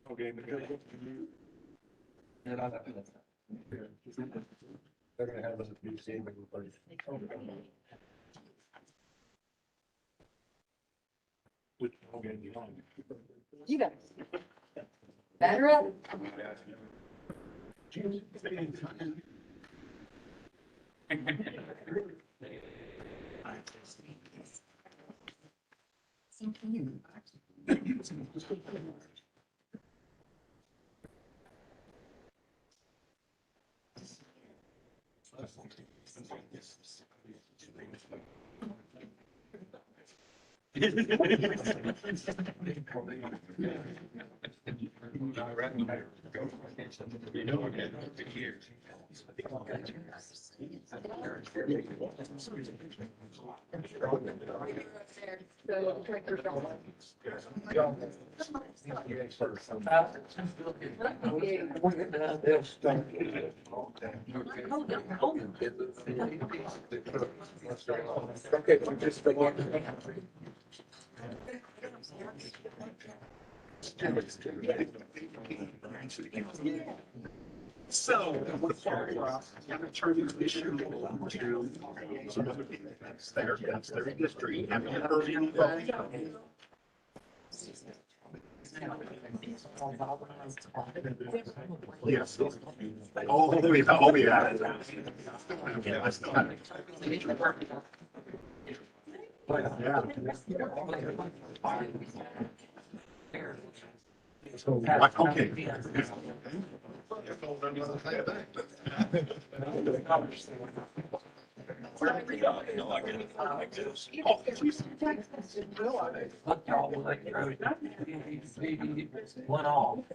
Okay. They're gonna have us at BZA Meeting October. Which, okay, You guys. Batter up. Okay, we're just so, I'm gonna turn this issue to some other people. That's their history. Have you heard anything? Yes. Oh, yeah. Oh, yeah. Yeah, I still have it. Okay. One all.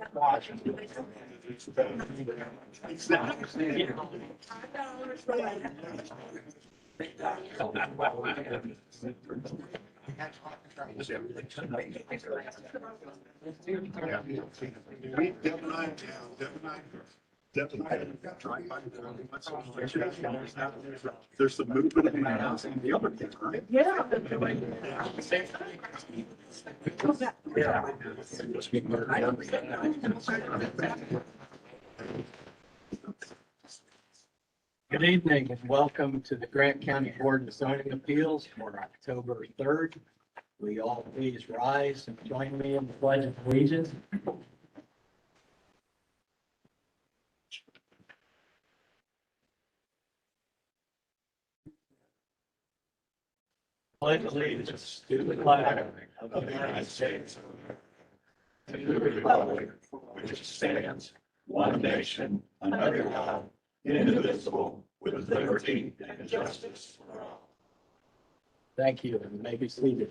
There's some movement in the house and the other kids, right? Yeah. Good evening and welcome to the Grant County Board of Zoning Appeals for October 3rd. Will you all please rise and join me in the pledge of allegiance? Pledge allegiance to the flag of the United States and to the republic which stands one nation under God, indivisible, with liberty and justice for all. Thank you, and you may be seated.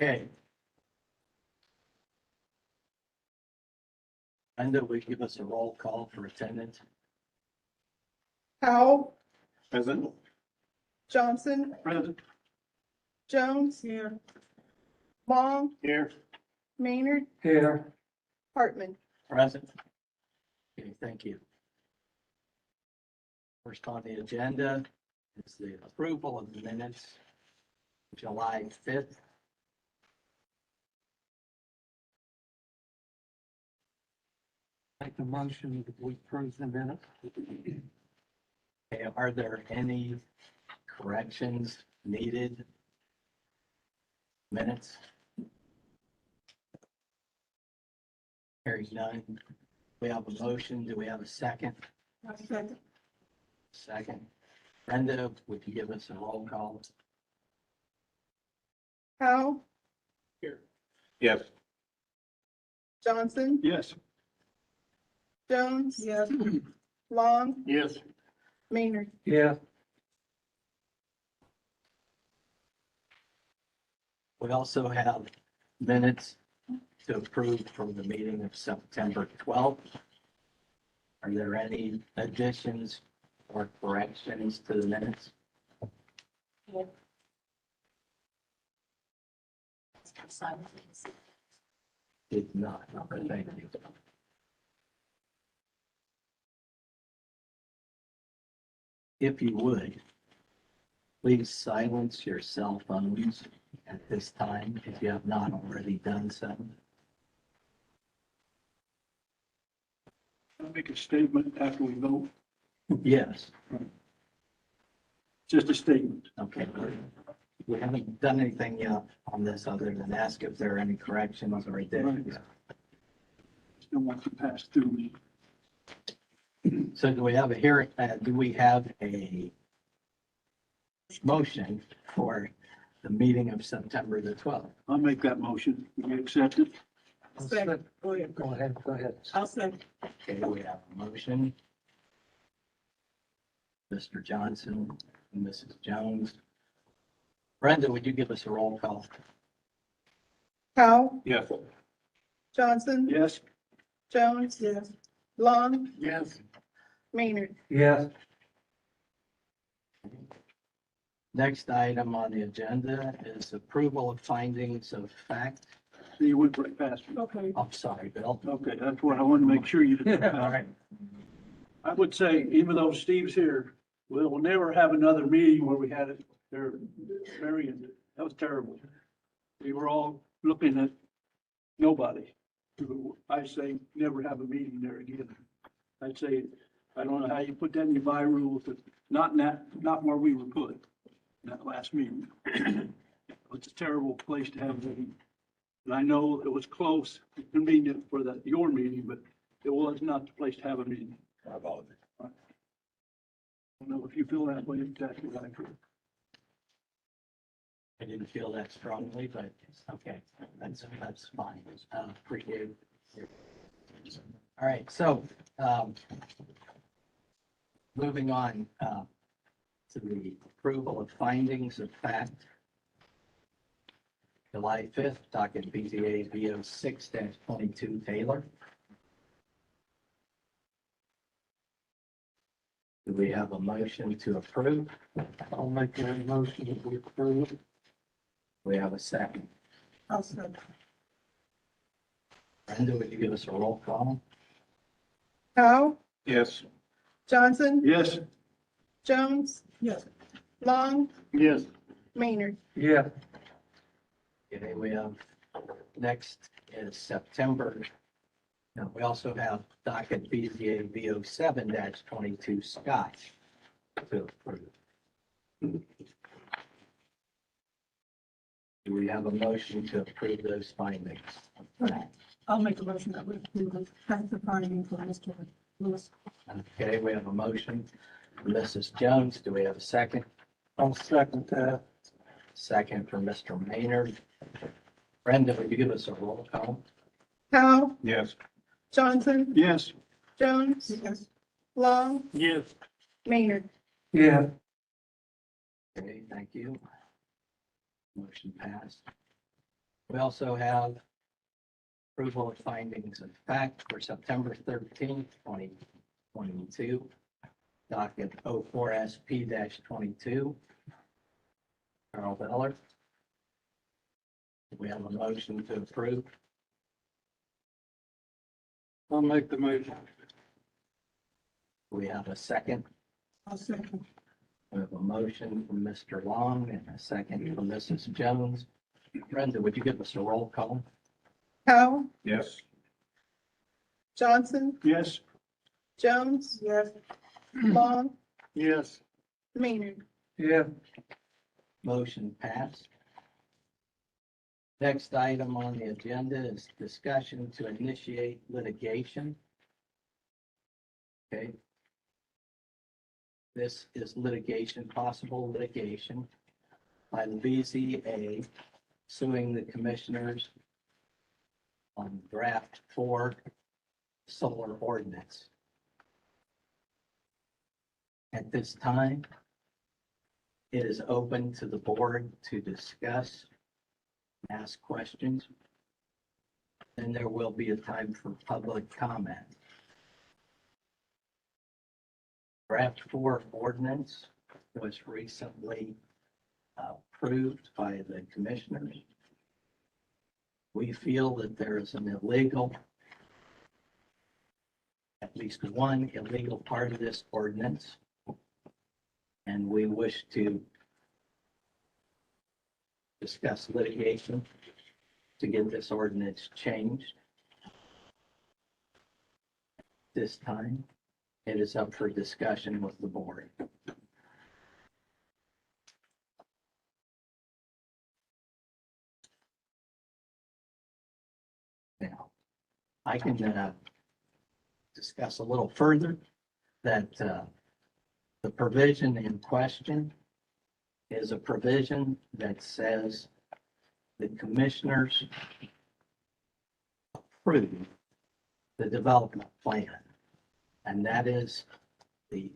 Okay. Linda, will you give us a roll call for attendance? Howell, Present. Johnson, Present. Jones. Here. Long, Here. Maynard, Here. Hartman. Present. Okay, thank you. First on the agenda is the approval of the minutes, July 5th. Make the motion that we approve the minutes. Okay, are there any corrections needed? Minutes? Hearing none. We have a motion. Do we have a second? Second. Brenda, would you give us a roll call? Howell, Yes. Johnson, Yes. Jones. Yes. Long, Yes. Maynard, Yeah. We also have minutes to approve from the meeting of September 12th. Are there any additions or corrections to the minutes? Did not. Okay, thank you. If you would, please silence your cell phones at this time if you have not already done so. I'll make a statement after we vote. Yes, Just a statement. okay. We haven't done anything yet on this other than ask if there are any corrections or additions. Still want to pass through me. So do we have a hearing, do we have a motion for the meeting of September the 12th? I'll make that motion. Will you accept it? second. Go ahead. I'll second. Okay, we have a motion. Mr. Johnson and Mrs. Jones. Brenda, would you give us a roll call? Powell, Yes. Johnson, Yes. Jones. Yes. Long, Yes. Maynard, Yes. Next item on the agenda is approval of findings of fact. You went right past me. okay. I'm sorry, Bill. Okay, that's what I wanted to make sure you did. All right. I would say, even though Steve's here, we'll never have another meeting where we had it there, Marion. That was terrible. We were all looking at nobody. I say, never have a meeting there again. I'd say, I don't know how you put that in your by rules, but not in that, not where we were put in that last meeting. It's a terrible place to have a meeting. And I know it was close, convenient for your meeting, but it was not the place to have a meeting. I don't know if you feel that way, exactly like I feel. I didn't feel that strongly, but it's okay. That's fine. Appreciate it. All right, so, moving on, to the approval of findings of fact. July 5th, docket BZA VO6-22 Taylor. Do we have a motion to approve? I'll make a motion that we approve. We have a second. I'll second. Brenda, would you give us a roll call? Powell, Yes. Johnson, Yes. Jones. Yes. Long, Yes. Maynard, Yeah. Okay, we have, next is September. Now, we also have docket BZA VO7-22 Scott to approve. Do we have a motion to approve those findings? I'll make a motion that we approve the finding for Mr. Lewis. Okay, we have a motion from Mrs. Jones. Do we have a second? I'll second that. Second from Mr. Maynard. Brenda, would you give us a roll call? Powell, Yes. Johnson, Yes. Jones, Yes. Long, Yes. Maynard, Yeah. Okay, thank you. Motion passed. We also have approval of findings of fact for September 13th, 2022. Docket 04SP-22. Carl Beller. We have a motion to approve. I'll make the motion. We have a second. I'll second. We have a motion from Mr. Long and a second from Mrs. Jones. Brenda, would you give us a roll call? Powell, Yes. Johnson, Yes. Jones. Yes. Long, Yes. Maynard, Yeah. Motion passed. Next item on the agenda is discussion to initiate litigation. Okay. This is litigation, possible litigation by the BZA suing the commissioners on draft 4 solar ordinance. At this time, it is open to the board to discuss, ask questions. Then there will be a time for public comment. Draft 4 ordinance was recently approved by the commissioners. We feel that there is an illegal, at least one illegal part of this ordinance. And we wish to discuss litigation to get this ordinance changed. This time, it is up for discussion with the board. Now, I can discuss a little further that the provision in question is a provision that says the commissioners approve the development plan. And that is the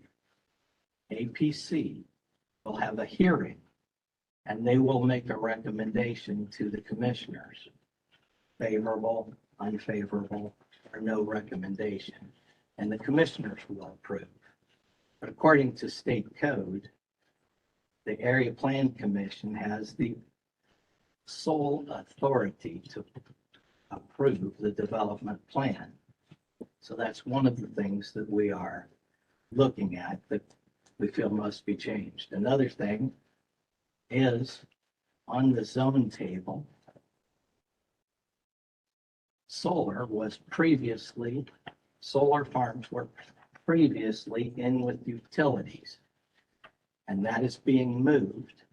APC will have a hearing and they will make a recommendation to the commissioners, favorable, unfavorable, or no recommendation. And the commissioners will approve. But according to state code, the Area Plan Commission has the sole authority to approve the development plan. So that's one of the things that we are looking at that we feel must be changed. Another thing is on the zone table, solar farms were previously in with utilities. And that is being moved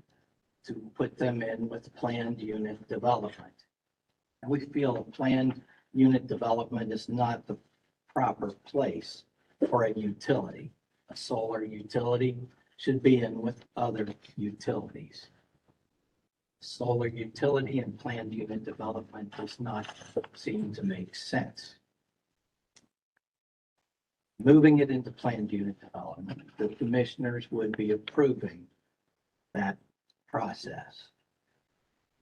to put them in with planned unit development. And we feel a planned unit development is not the proper place for a utility. A solar utility should be in with other utilities. Solar utility and planned unit development does not seem to make sense. Moving it into planned unit development, the commissioners would be approving that process.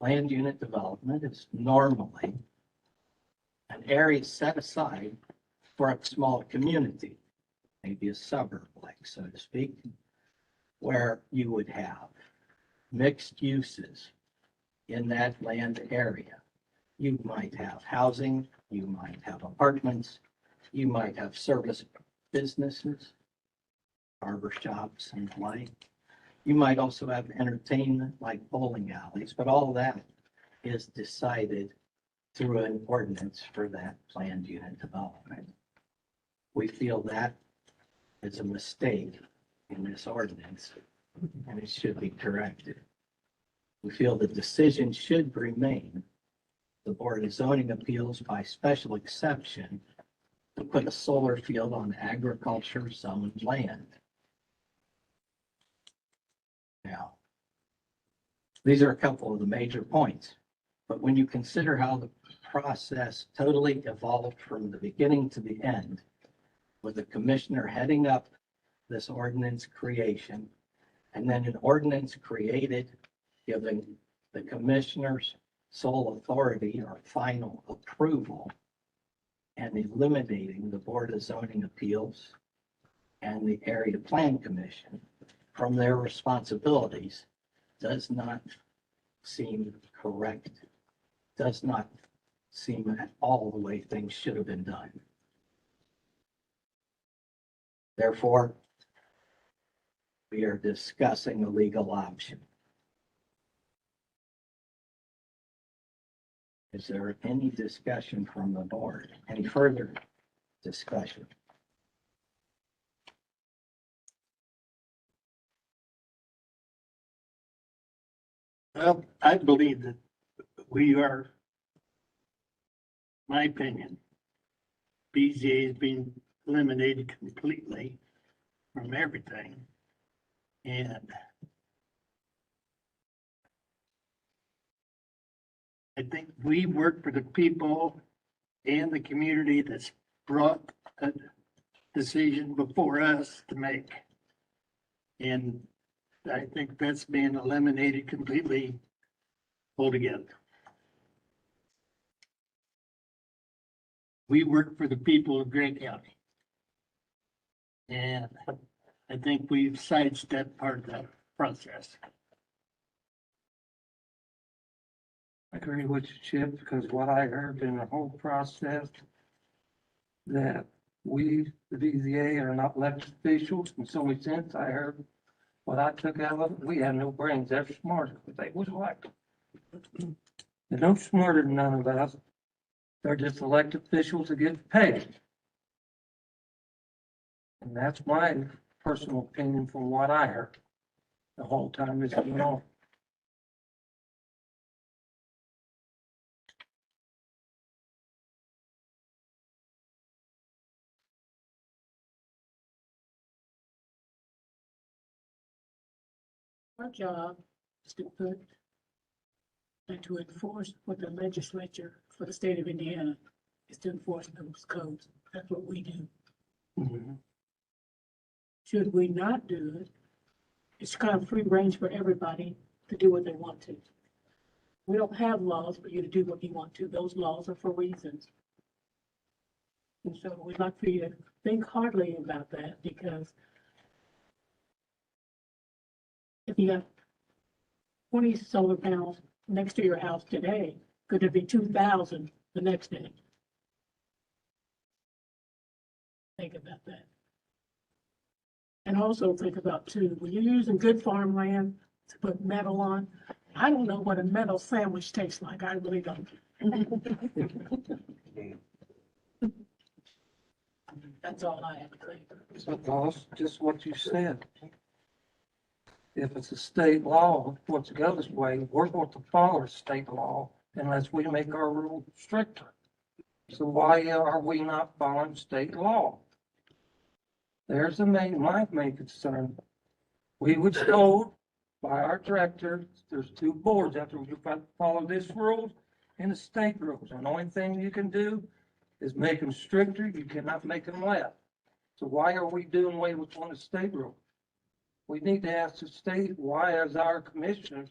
Planned unit development is normally an area set aside for a small community, maybe a suburb, like so to speak, where you would have mixed uses in that land area. You might have housing, you might have apartments, you might have service businesses, barber shops and the like. You might also have entertainment like bowling alleys, but all that is decided through an ordinance for that planned unit development. We feel that is a mistake in this ordinance and it should be corrected. We feel the decision should remain the Board of Zoning Appeals by special exception to put a solar field on agriculture zoned land. Now, these are a couple of the major points, but when you consider how the process totally evolved from the beginning to the end, with the commissioner heading up this ordinance creation, and then an ordinance created giving the commissioners sole authority or final approval and eliminating the Board of Zoning Appeals and the Area Plan Commission from their responsibilities does not seem correct, does not seem at all the way things should have been done. Therefore, we are discussing a legal option. Is there any discussion from the board? Any further discussion? Well, I believe that we are, my opinion, BZA has been eliminated completely from everything. And I think we work for the people and the community that's brought a decision before us to make. And I think that's being eliminated completely altogether. We work for the people of Grant County. And I think we've sidestepped part of that process. I agree with you, Chip, because what I heard in the whole process, that we, the BZA, are not elected officials, and so many sense I heard, what I took out of it, we have no brains, they're smart, but they was elected. They're no smarter than none of us. They're just elected officials that get paid. And that's my personal opinion from what I heard the whole time this went on. Our job is to put and to enforce what the legislature for the state of Indiana is to enforce those codes. That's what we do. Mhm. Should we not do it, it's kind of free range for everybody to do what they want to. We don't have laws for you to do what you want to. Those laws are for reasons. And so we'd like for you to think hardly about that, because if you have 20 solar panels next to your house today, could it be 2,000 the next day? Think about that. And also think about too, when you're using good farmland to put metal on, I don't know what a metal sandwich tastes like. I really don't. That's all I have to say. So that's just what you said. If it's a state law, what's goes way, we're going to follow state law unless we make our rule stricter. So why are we not following state law? There's my main concern. We was told by our director, there's two boards after you follow this rules and the state rules. And the only thing you can do is make them stricter. You cannot make them less. So why are we doing away with one of the state rules? We need to ask the state, why is our commissioners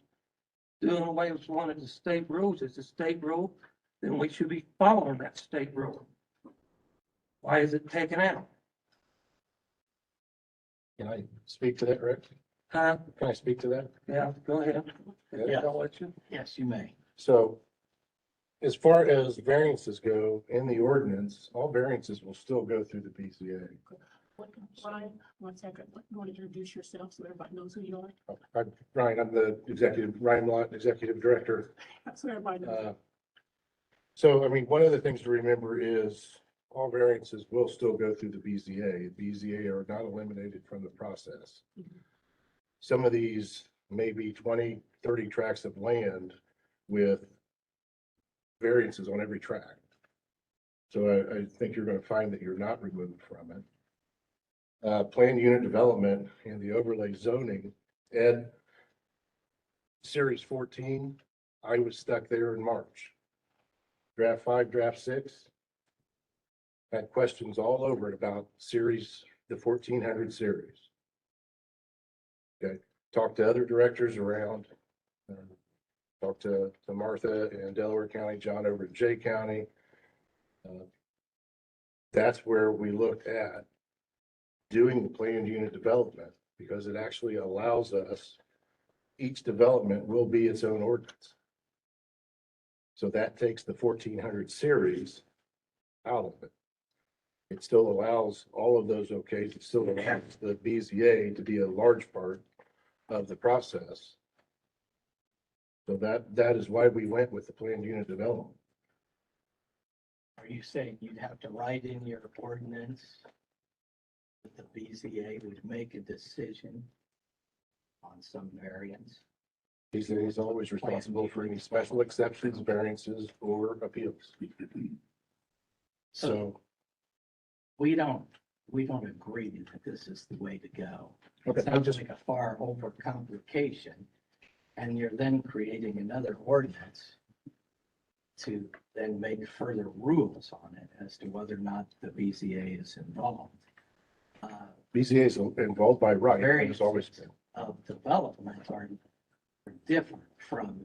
doing away with one of the state rules? It's a state rule, then we should be following that state rule. Why is it taken out? Can I speak to that, Rick? Huh? Can I speak to that? Yeah, go ahead. Yeah. I'll let you. Yes, you may. So as far as variances go in the ordinance, all variances will still go through the BZA. Ryan, 1 second. You want to introduce yourself so everybody knows who you are? I'm the Ryan Lott, Executive Director. So everybody knows. So, I mean, one of the things to remember is all variances will still go through the BZA. BZA are not eliminated from the process. Some of these may be 20, 30 tracts of land with variances on every tract. So I think you're going to find that you're not removed from it. Planned unit development and the overlay zoning, Ed, Series 14, I was stuck there in March. Draft 5, Draft 6, had questions all over it about the 1400 series. Okay, talked to other directors around, talked to Martha in Delaware County, John over in Jay County. That's where we looked at doing the planned unit development, because it actually allows us, each development will be its own ordinance. So that takes the 1400 series out of it. It still allows all of those okays. It still allows the BZA to be a large part of the process. So that is why we went with the planned unit development. Are you saying you'd have to write in your ordinance that the BZA would make a decision on some variance? BZA is always responsible for any special exceptions, variances, or appeals. So, We don't agree that this is the way to go. okay, It sounds like a far overcomplication, and you're then creating another ordinance to then make further rules on it as to whether or not the BZA is involved. BZA is involved by right, and it's always been. of development are different from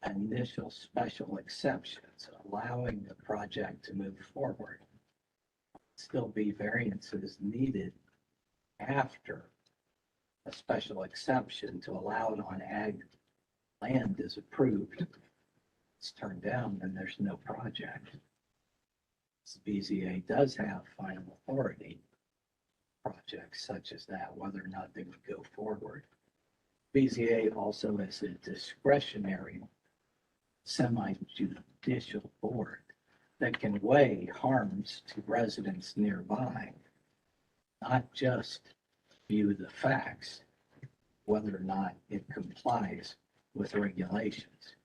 initial special exceptions, allowing the project to move forward. Still be variances needed after a special exception to allow it on ag land is approved. It's turned down, then there's no project. BZA does have final authority projects such as that, whether or not they would go forward. BZA also is a discretionary semi-judicial board that can weigh harms to residents nearby, not just view the facts, whether or not it complies with regulations.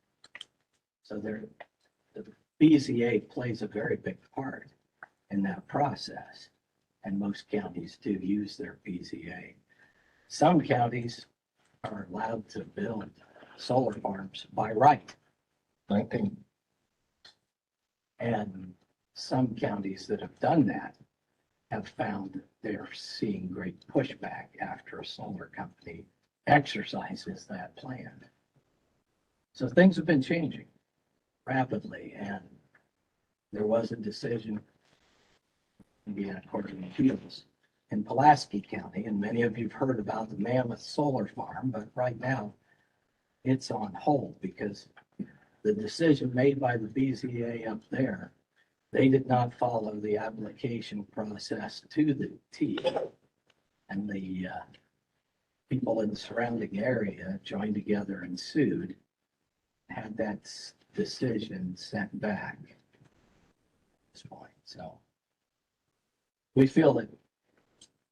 So the BZA plays a very big part in that process, and most counties do use their BZA. Some counties are allowed to build solar farms by right. 19. And some counties that have done that have found they're seeing great pushback after a solar company exercises that plan. So things have been changing rapidly, and there was a decision in the Indiana Court of Appeals in Pulaski County, and many of you've heard about the Mammoth Solar Farm, but right now it's on hold because the decision made by the BZA up there, they did not follow the application process to the T. And the people in the surrounding area joined together and sued, had that decision sent back at this point. So we feel that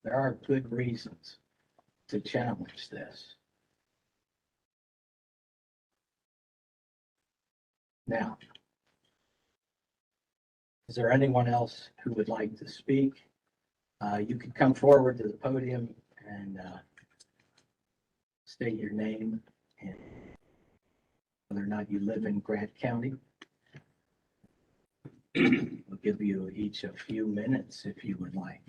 there are good reasons to challenge this. Now, is there anyone else who would like to speak? You can come forward to the podium and state your name and whether or not you live in Grant County. We'll give you each a few minutes if you would like.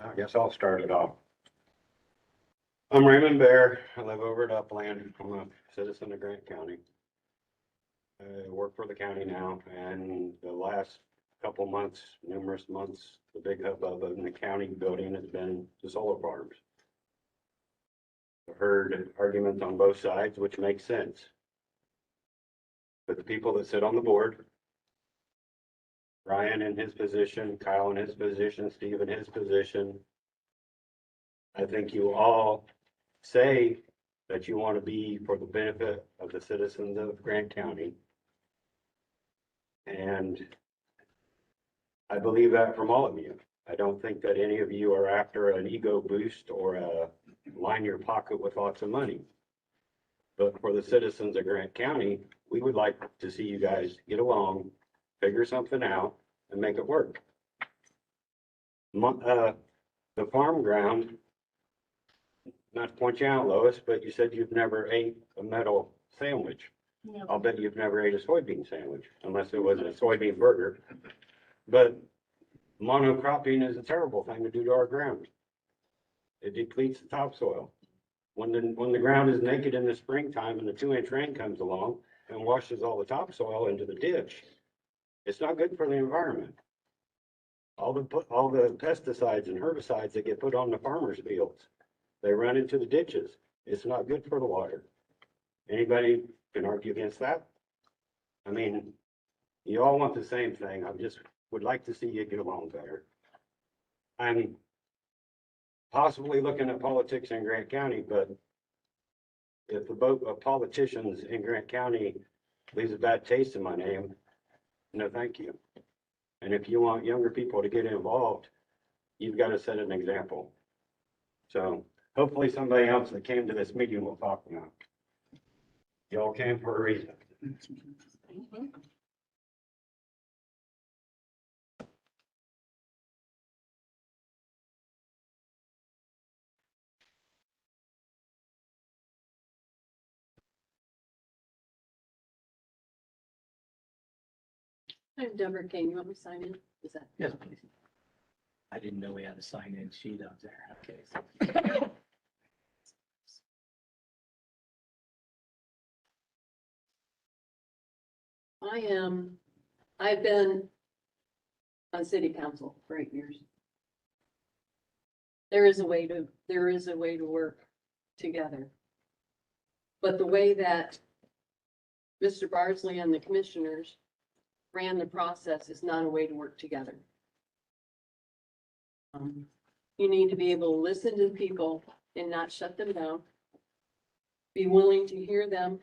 I guess I'll start it off. I'm Raymond Bear. I live over at Upland. I'm a citizen of Grant County. I work for the county now, and the last couple months, numerous months, the big hubbub in the county building has been the solar farms. I've heard arguments on both sides, which makes sense. But the people that sit on the board, Ryan in his position, Kyle in his position, Steve in his position. I think you all say that you want to be for the benefit of the citizens of Grant County. And I believe that from all of you. I don't think that any of you are after an ego boost or line your pocket with lots of money. But for the citizens of Grant County, we would like to see you guys get along, figure something out, and make it work. The farm ground, not to point you out, Lois, but you said you've never ate a metal sandwich. Yeah. I'll bet you've never ate a soybean sandwich, unless it was a soybean burger. But monocropping is a terrible thing to do to our ground. It depletes the topsoil. When the ground is naked in the springtime and the 2-inch rain comes along and washes all the topsoil into the ditch, it's not good for the environment. All the pesticides and herbicides that get put on the farmers' fields, they run into the ditches. It's not good for the water. Anybody can argue against that? I mean, you all want the same thing. I just would like to see you get along better. I'm possibly looking at politics in Grant County, but if the vote of politicians in Grant County leaves a bad taste in my name, no, thank you. And if you want younger people to get involved, you've got to set an example. So hopefully somebody else that came to this meeting will talk now. Y'all came for a reason. I'm Deborah Kane. You want me to sign in? Is that? Yes, please. I didn't know we had a sign-in sheet up there. Okay. I've been on city council for 8 years. There is a way to work together. But the way that Mr. Bardsley and the commissioners ran the process is not a way to work together. You need to be able to listen to people and not shut them down. Be willing to hear them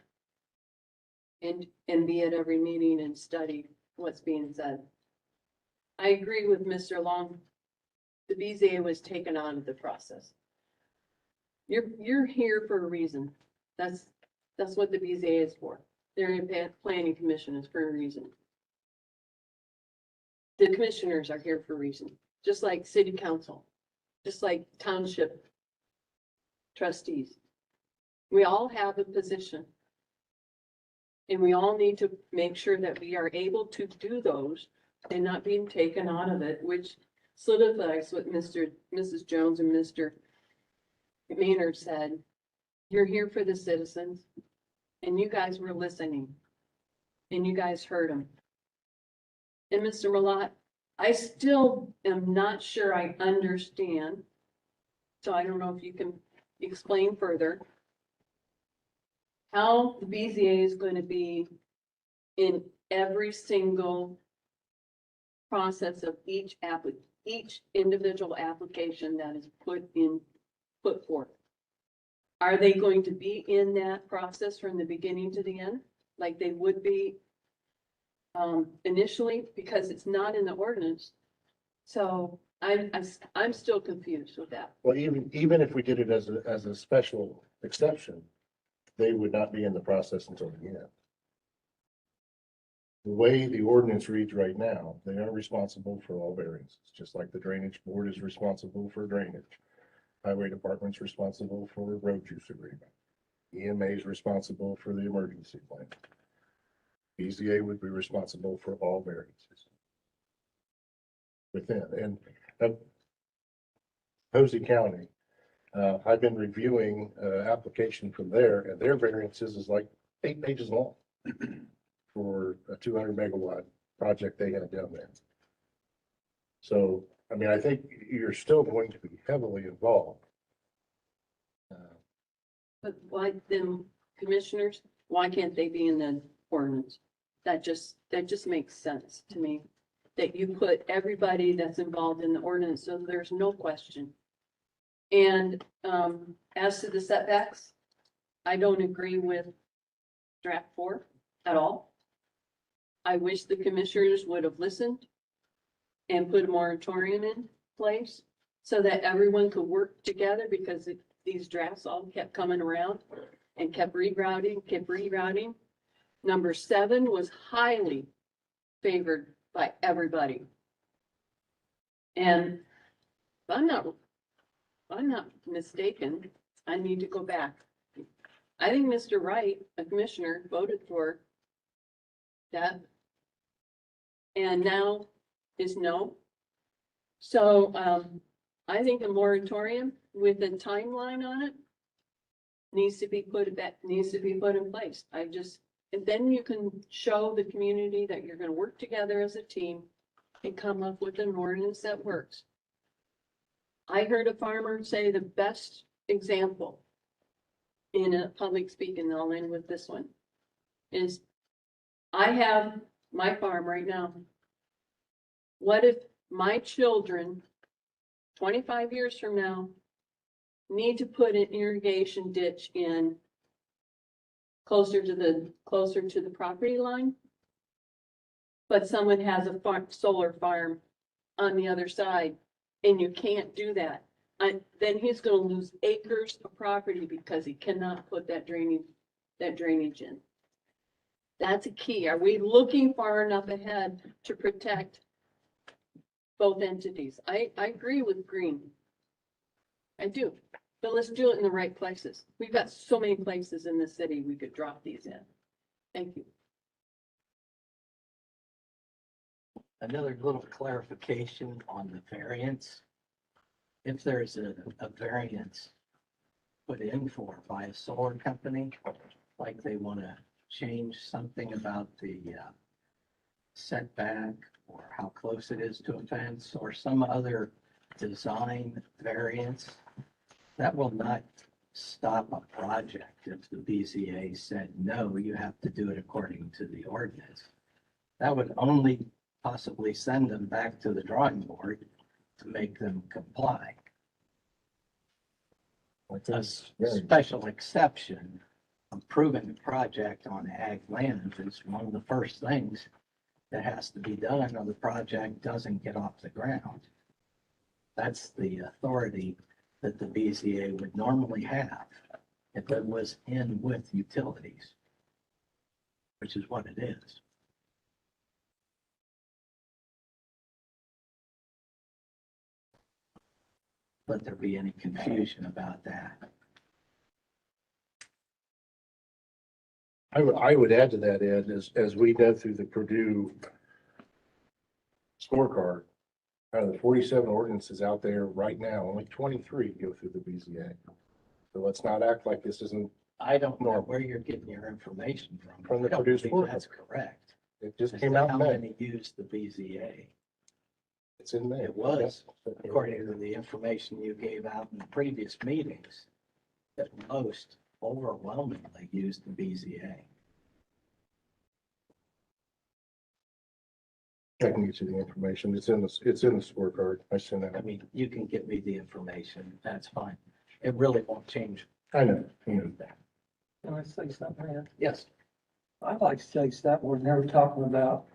and be at every meeting and study what's being said. I agree with Mr. Long. The BZA was taken out of the process. You're here for a reason. That's what the BZA is for. They're in planning commission is for a reason. The commissioners are here for a reason, just like city council, just like township trustees. We all have a position. And we all need to make sure that we are able to do those and not being taken out of it, which solidifies what Mrs. Jones and Mr. Maynard said. You're here for the citizens and you guys were listening and you guys heard them. And Mr. Malat, I still am not sure I understand. So I don't know if you can explain further how the BZA is going to be in every single process of each individual application that is put forth. Are they going to be in that process from the beginning to the end, like they would be initially, because it's not in the ordinance? So I'm still confused with that. Well, even if we did it as a special exception, they would not be in the process until the end. The way the ordinance reads right now, they are responsible for all variances, just like the drainage board is responsible for drainage. Highway department's responsible for road use agreement. EMA is responsible for the emergency plan. BZA would be responsible for all variances within. And Posey County, I've been reviewing application from there, and their variances is like 8 pages long for a 200 megawatt project they had down there. So, I mean, I think you're still going to be heavily involved. But why then, commissioners, why can't they be in the ordinance? That just makes sense to me, that you put everybody that's involved in the ordinance, so there's no question. And as to the setbacks, I don't agree with draft 4 at all. I wish the commissioners would have listened and put a moratorium in place so that everyone could work together, because these drafts all kept coming around and kept rerouting. Number 7 was highly favored by everybody. And if I'm not mistaken, I need to go back. I think Mr. Wright, a commissioner, voted for that. And now is no. So, I think a moratorium with a timeline on it needs to be put in place. And then you can show the community that you're gonna work together as a team and come up with an ordinance that works. I heard a farmer say the best example in a public speaking, and I'll end with this one, is I have my farm right now. What if my children, 25 years from now, need to put an irrigation ditch in closer to the property line? But someone has a solar farm on the other side, and you can't do that. Then he's gonna lose acres of property because he cannot put that drainage in. That's a key. Are we looking far enough ahead to protect both entities? I agree with Green. I do, but let's do it in the right places. We've got so many places in the city we could drop these in. Thank you. Another little clarification on the variance. If there's a variance put in for by a solar company, like they want to change something about the setback or how close it is to a fence or some other design variance, that will not stop a project if the BZA said, no, you have to do it according to the ordinance. That would only possibly send them back to the drawing board to make them comply. A special exception, approving a project on ag land is one of the first things that has to be done or the project doesn't get off the ground. That's the authority that the BZA would normally have if it was in with utilities, which is what it is. Let there be any confusion about that. I would add to that, Ed, as we go through the Purdue scorecard, out of the 47 ordinances out there right now, only 23 go through the BZA. So let's not act like this isn't, I don't know where you're getting your information from. From the I don't Purdue believe scorecard. That's correct. it just As came to out how in May. many used the BZA. It's in May. It was, according to the information you gave out in the previous meetings, that most overwhelmingly used the BZA. I can get you the information. It's in the scorecard. I sent I out. mean, you can give me the information, that's fine. It really won't change I know. anything. Can I say something, Ed? Yes, I'd like to say something we're never talking about.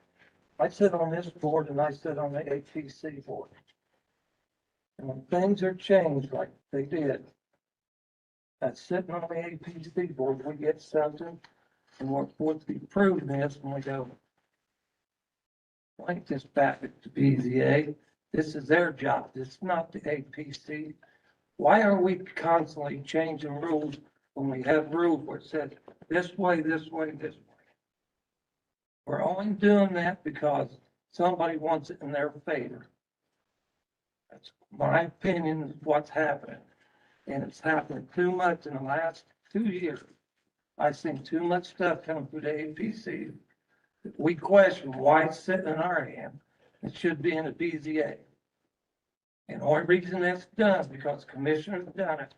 I sit on this board and I sit on the APC board. And when things are changed like they did, that's sitting on the APC board, we get something and we're supposed to be proving this and we go, like this back at the BZA, this is their job, this is not the APC. Why are we constantly changing rules when we have rules where it says this way, this way, this way? We're only doing that because somebody wants it in their favor. That's my opinion of what's happening. And it's happening too much in the last 2 years. I've seen too much stuff come through the APC. We question why it's sitting in our hand. It should be in the BZA. And the only reason that's done is because commissioners have done it.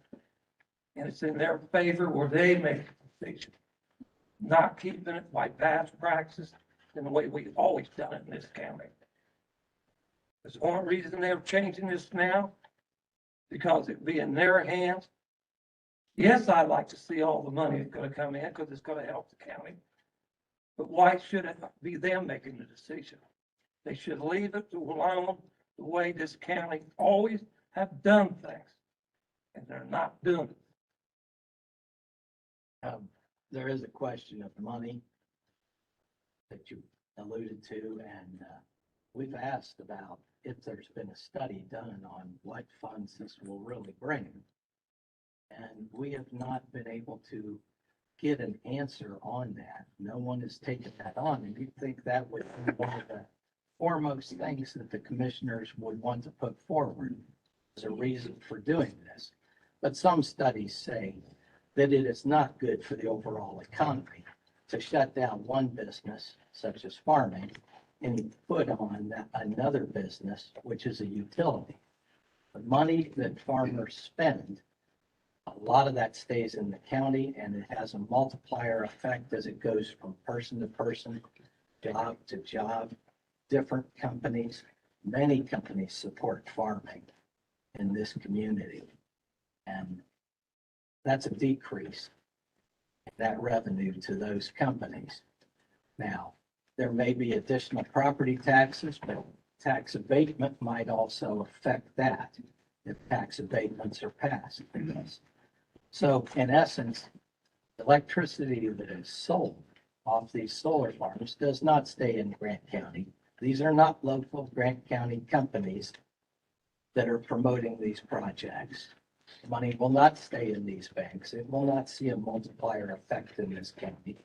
And it's in their favor where they make the decision. Not keeping it by past practice and the way we've always done it in this county. There's one reason they're changing this now, because it'd be in their hands. Yes, I'd like to see all the money that's gonna come in, because it's gonna help the county. But why should it be them making the decision? They should leave it alone the way this county always have done things. And they're not doing it. there is a question of money that you alluded to, and we've asked about if there's been a study done on what funds this will really bring. And we have not been able to get an answer on that. No one has taken that on, and you'd think that would be one of the foremost things that the commissioners would want to put forward as a reason for doing this. But some studies say that it is not good for the overall economy to shut down one business, such as farming, and put on another business, which is a utility. The money that farmers spend, a lot of that stays in the county, and it has a multiplier effect as it goes from person to person, job to job. Different companies, many companies support farming in this community. And that's a decrease in that revenue to those companies. Now, there may be additional property taxes, but tax abatement might also affect that if tax abatements are passed. So in essence, electricity that is sold off these solar farms does not stay in Grant County. These are not local Grant County companies that are promoting these projects. Money will not stay in these banks. It will not see a multiplier effect in this county.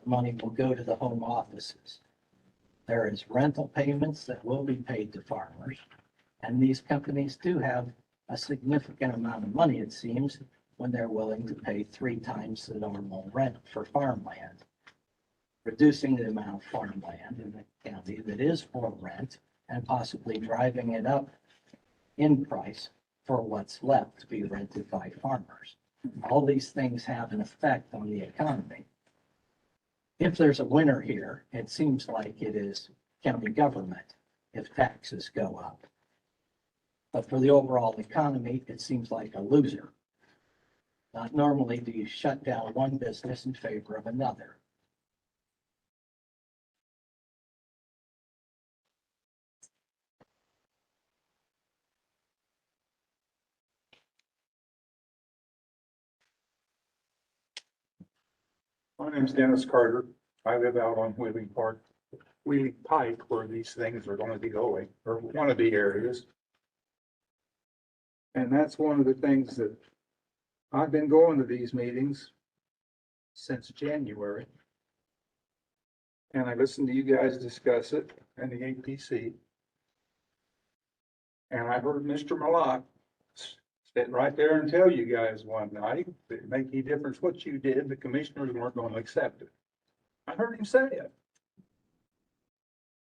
Money will go to the home offices. There is rental payments that will be paid to farmers. And these companies do have a significant amount of money, it seems, when they're willing to pay 3 times the normal rent for farmland. Reducing the amount of farmland in the county that is for rent and possibly driving it up in price for what's left to be rented by farmers. All these things have an effect on the economy. If there's a winner here, it seems like it is county government if taxes go up. But for the overall economy, it seems like a loser. Not normally do you shut down one business in favor of another. My name's Dennis Carter. I live out on Wheeling Park, Wheeling Pike, where these things are gonna be going, or one of the areas. And that's one of the things that I've been going to these meetings since January. And I listened to you guys discuss it and the APC. And I heard Mr. Malott sit right there and tell you guys one night that it make any difference what you did, the commissioners weren't gonna accept it. I heard him say it.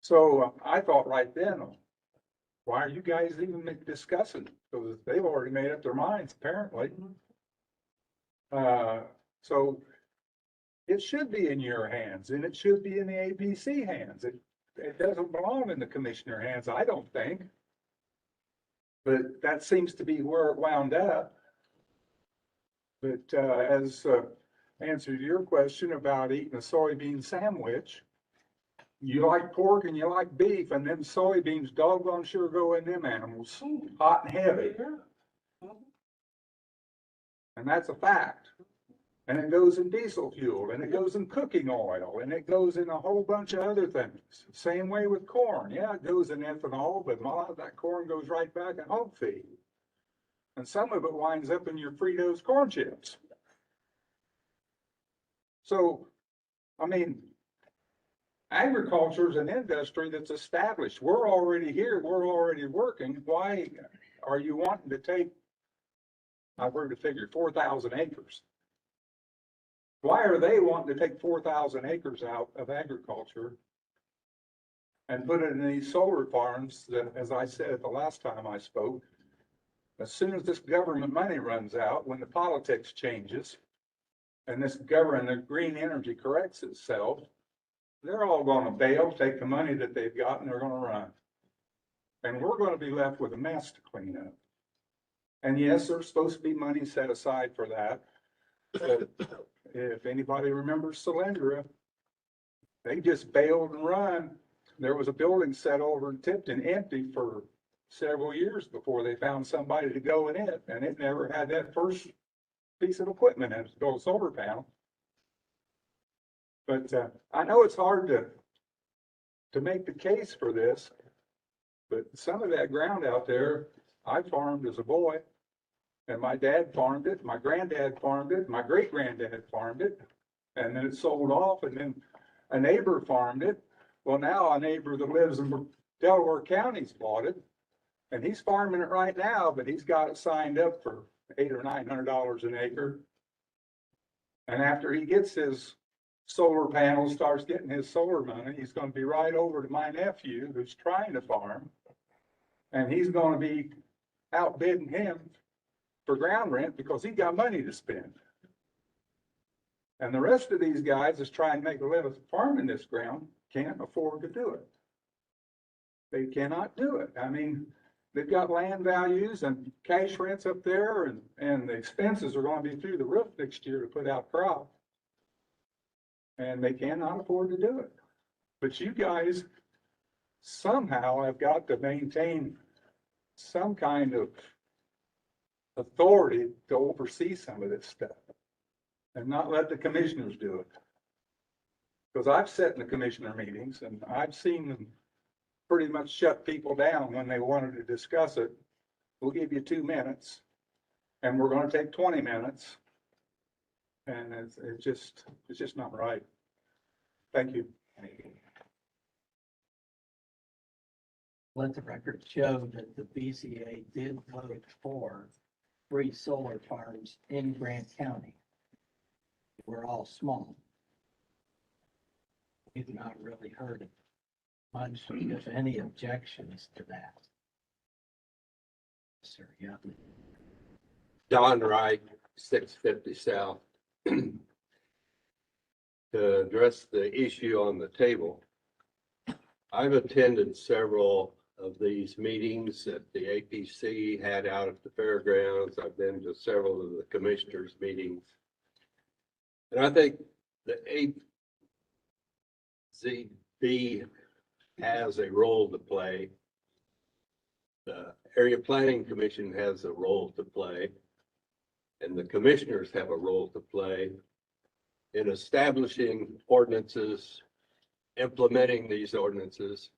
So I thought right then, why are you guys even discussing? Because they've already made up their minds, apparently. So it should be in your hands and it should be in the APC hands. It doesn't belong in the commissioner hands, I don't think. But that seems to be where it wound up. But as answer to your question about eating a soybean sandwich, you like pork and you like beef, and them soybeans doggone sure go in them animals, hot and heavy. And that's a fact. And it goes in diesel fuel, and it goes in cooking oil, and it goes in a whole bunch of other things. Same way with corn. Yeah, it goes in ethanol, but a lot of that corn goes right back in hog feed. And some of it winds up in your Fritos corn chips. So, I mean, agriculture is an industry that's established. We're already here. We're already working. Why are you wanting to take, I've heard the figure, 4,000 acres? Why are they wanting to take 4,000 acres out of agriculture and put it in these solar farms that, as I said the last time I spoke, as soon as this government money runs out, when the politics changes, and this government, the green energy corrects itself, they're all going to bail, take the money that they've got, and they're going to run. And we're going to be left with a mess to clean up. And yes, there's supposed to be money set aside for that. But if anybody remembers Solyndra, they just bailed and run. There was a building set over in Tipton empty for several years before they found somebody to go in it, and it never had that first piece of equipment in it to build a solar panel. But I know it's hard to make the case for this, but some of that ground out there, I farmed as a boy, and my dad farmed it, my granddad farmed it, my great granddad farmed it, and then it sold off, and then a neighbor farmed it. Well, now a neighbor that lives in Delaware County's bought it, and he's farming it right now, but he's got it signed up for $800 or $900 an acre. And after he gets his solar panels, starts getting his solar money, he's going to be right over to my nephew who's trying to farm, and he's going to be outbidding him for ground rent because he's got money to spend. And the rest of these guys is trying to make a living farming this ground, can't afford to do it. They cannot do it. I mean, they've got land values and cash rents up there, and the expenses are going to be through the roof next year to put out crop. And they cannot afford to do it. But you guys somehow have got to maintain some kind of authority to oversee some of this stuff and not let the commissioners do it. Because I've sat in the commissioner meetings and I've seen them pretty much shut people down when they wanted to discuss it. We'll give you 2 minutes and we're going to take 20 minutes. And it's just not right. Thank you. let the record show that the BZA did vote for 3 solar farms in Grant County. We're all small. We've not really heard much, if any, objections to that. Sir, yeah. Don Wright, 650 South. To address the issue on the table, I've attended several of these meetings that the APC had out at the fairgrounds. I've been to several of the commissioners' meetings. And I think the AZB has a role to play. The Area Planning Commission has a role to play. And the commissioners have a role to play in establishing ordinances, implementing these ordinances.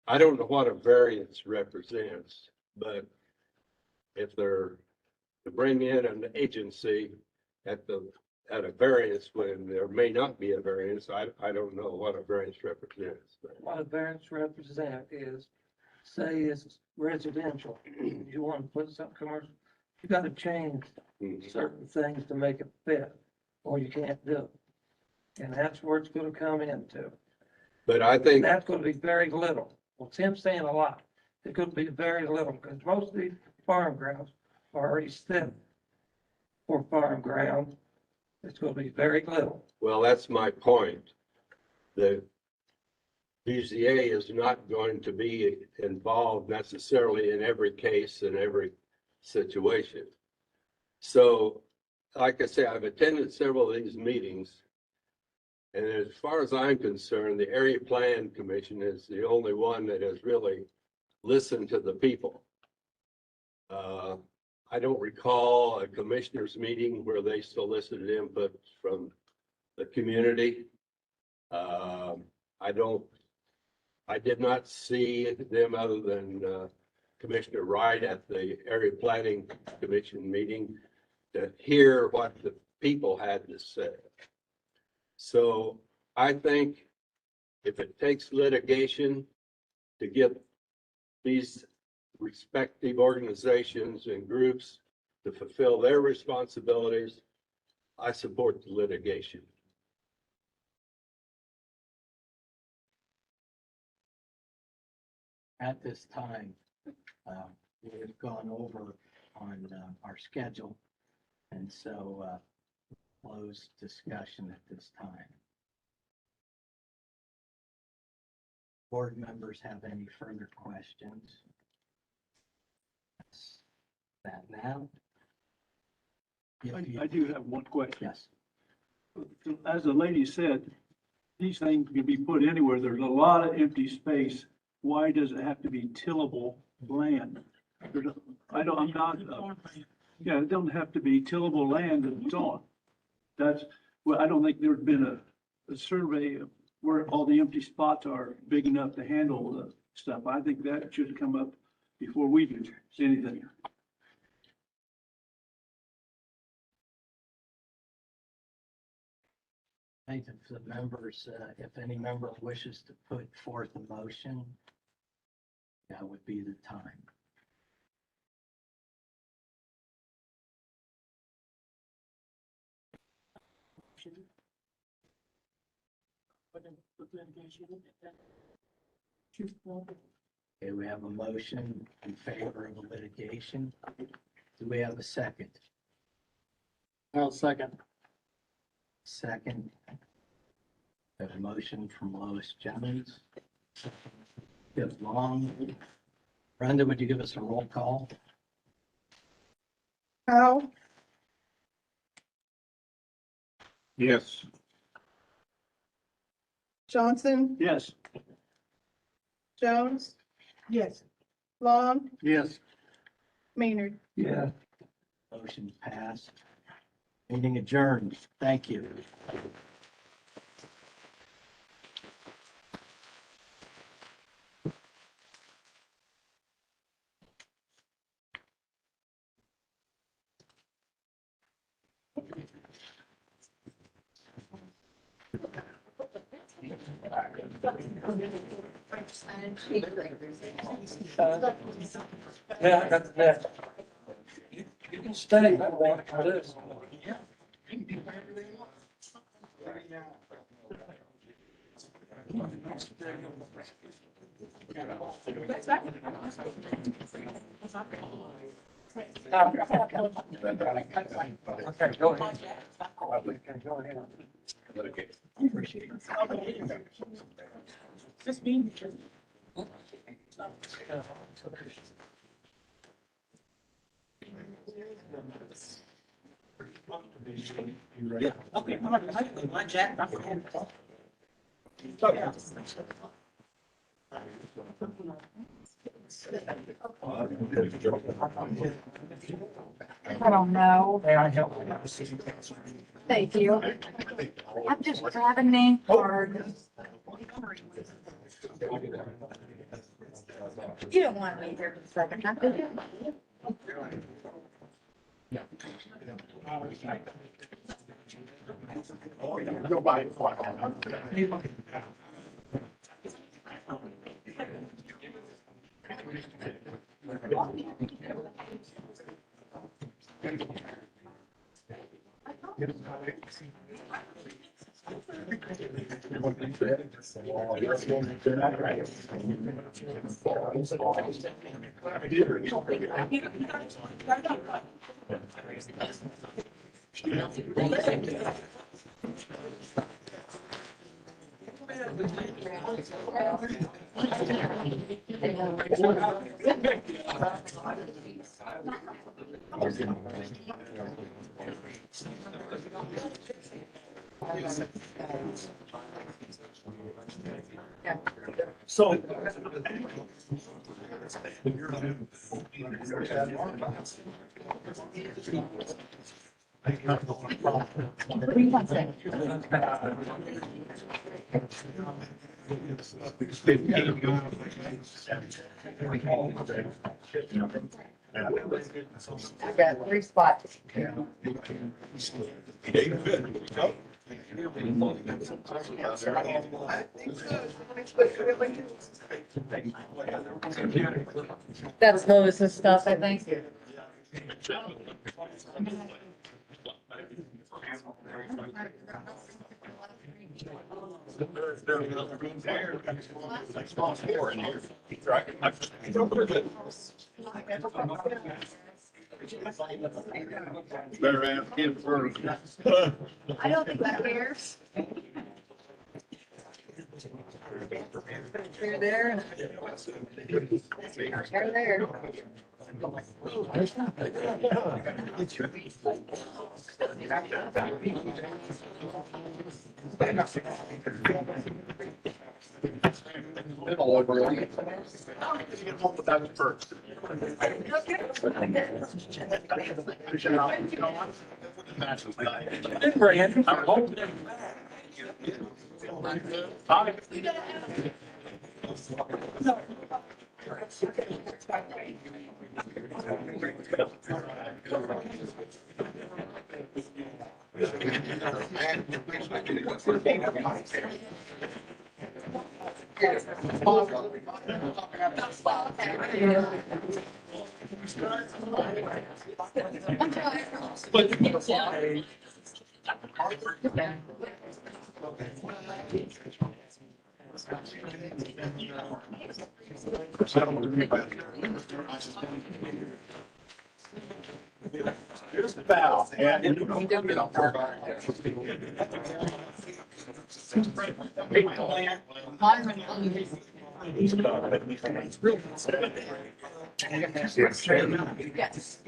I don't know what a variance represents, but if they're to bring in an agency at a variance when there may not be a variance, I don't know what a variance represents. But What a variance represent is, say it's residential, you want to put something commercial, you gotta change certain things to make it fit, or you can't do it. And that's where it's gonna come into. But I think, That's gonna be very little. Well, Tim's saying a lot. It could be very little, because most of these farm grounds are already set for farm ground. It's gonna be very little. well, that's my point. The BZA is not going to be involved necessarily in every case and every situation. So, like I say, I've attended several of these meetings. And as far as I'm concerned, the Area Plan Commission is the only one that has really listened to the people. I don't recall a commissioners meeting where they solicited input from the community. I did not see them other than Commissioner Wright at the Area Planning Commission meeting to hear what the people had to say. So I think if it takes litigation to get these respective organizations and groups to fulfill their responsibilities, I support the litigation. At this time, we've gone over on our schedule, and so close discussion at this time. Board members have any further questions? That now? If you- I do have one question. Yes, As the lady said, these things can be put anywhere. There's a lot of empty space. Why does it have to be tillable land? I'm not, yeah, it don't have to be tillable land and so on. That's, well, I don't think there's been a survey of where all the empty spots are big enough to handle the stuff. I think that should come up before we do anything. I think if the members, if any member wishes to put forth a motion, that would be the time. Okay, we have a motion in favor of the litigation. Do we have a second? I'll second. Second. We have a motion from Lois Jennings. Jeff Long. Brenda, would you give us a roll call? Powell, Yes. Johnson, Yes. Jones, Yes. Long, Yes. Maynard. Yeah. Motion passed. Meeting adjourned. Thank you. Yeah, I got the net. You can stay if you want for this. Okay, go ahead. Okay, go ahead. Just being. Yeah. Okay, all right, my jack. I don't know. May I help? Thank you. I'm just grabbing name card. You don't want me here for a second, huh? Do you? So. I got 3 spots. That's Lois's stuff, I think. Better ask him first. I don't think that cares. You're there. You're there. Here's the valve. Yes.